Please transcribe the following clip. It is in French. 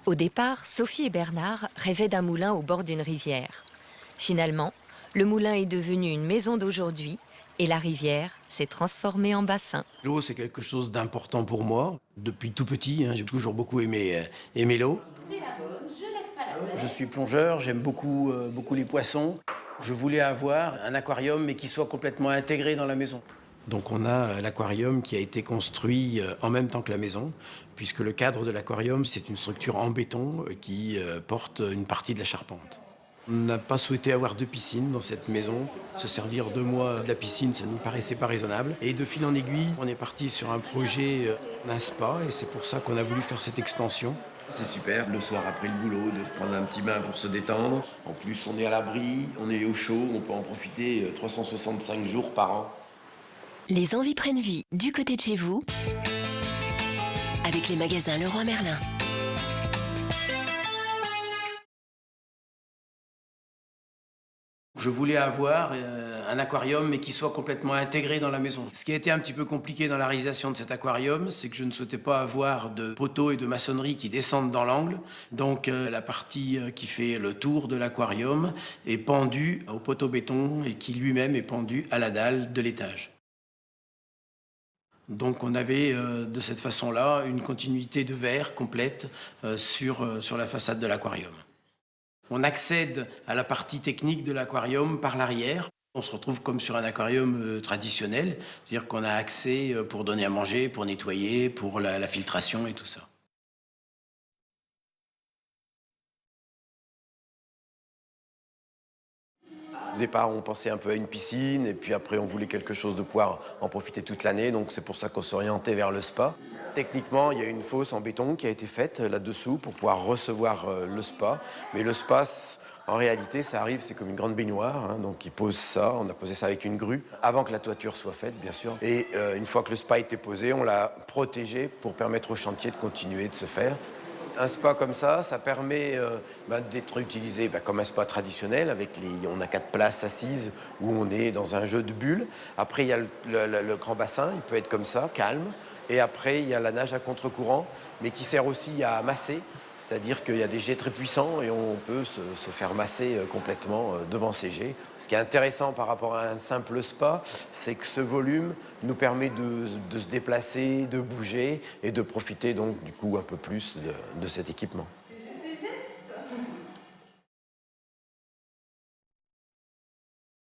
Au départ, Sophie et Bernard rêvaient d'un moulin au bord d'une rivière. Finalement, le moulin est devenu une maison d'aujourd'hui et la rivière s'est transformée en bassin. L'eau, c'est quelque chose d'important pour moi. Depuis tout petit, j'ai toujours beaucoup aimé l'eau. Je suis plongeur, j'aime beaucoup les poissons. Je voulais avoir un aquarium, mais qui soit complètement intégré dans la maison. Donc on a l'aquarium qui a été construit en même temps que la maison, puisque le cadre de l'aquarium, c'est une structure en béton qui porte une partie de la charpente. On n'a pas souhaité avoir deux piscines dans cette maison. Se servir 2 mois de la piscine, ça ne nous paraissait pas raisonnable. Et de fil en aiguille, on est parti sur un projet d'un spa, et c'est pour ça qu'on a voulu faire cette extension. C'est super, le soir après le boulot, de prendre un petit bain pour se détendre. En plus, on est à l'abri, on est au chaud, on peut en profiter 365 jours par an. Les envies prennent vie du côté de chez vous avec les magasins Leroy Merlin. Je voulais avoir un aquarium, mais qui soit complètement intégré dans la maison. Ce qui a été un petit peu compliqué dans la réalisation de cet aquarium, c'est que je ne souhaitais pas avoir de poteaux et de maçonnerie qui descendent dans l'angle. Donc la partie qui fait le tour de l'aquarium est pendue au poteau béton et qui lui-même est pendu à la dalle de l'étage. Donc on avait de cette façon-là une continuité de verre complète sur la façade de l'aquarium. On accède à la partie technique de l'aquarium par l'arrière. On se retrouve comme sur un aquarium traditionnel, c'est-à-dire qu'on a accès pour donner à manger, pour nettoyer, pour la filtration et tout ça. Au départ, on pensait un peu à une piscine, et puis après, on voulait quelque chose de pouvoir en profiter toute l'année, donc c'est pour ça qu'on s'orientait vers le spa. Techniquement, il y a une fosse en béton qui a été faite là-dessous pour pouvoir recevoir le spa. Mais le spa, en réalité, ça arrive, c'est comme une grande baignoire, donc ils posent ça, on a posé ça avec une grue, avant que la toiture soit faite, bien sûr. Et une fois que le spa était posé, on l'a protégé pour permettre au chantier de continuer de se faire. Un spa comme ça permet d'être utilisé comme un spa traditionnel. On a 4 places assises où on est dans un jeu de bulles. Après, il y a le grand bassin, il peut être comme ça, calme. Et après, il y a la nage à contre-courant, mais qui sert aussi à masser. C'est-à-dire qu'il y a des jets très puissants et on peut se faire masser complètement devant ces jets. Ce qui est intéressant par rapport à un simple spa, c'est que ce volume nous permet de se déplacer, de bouger et de profiter donc du coup un peu plus de cet équipement.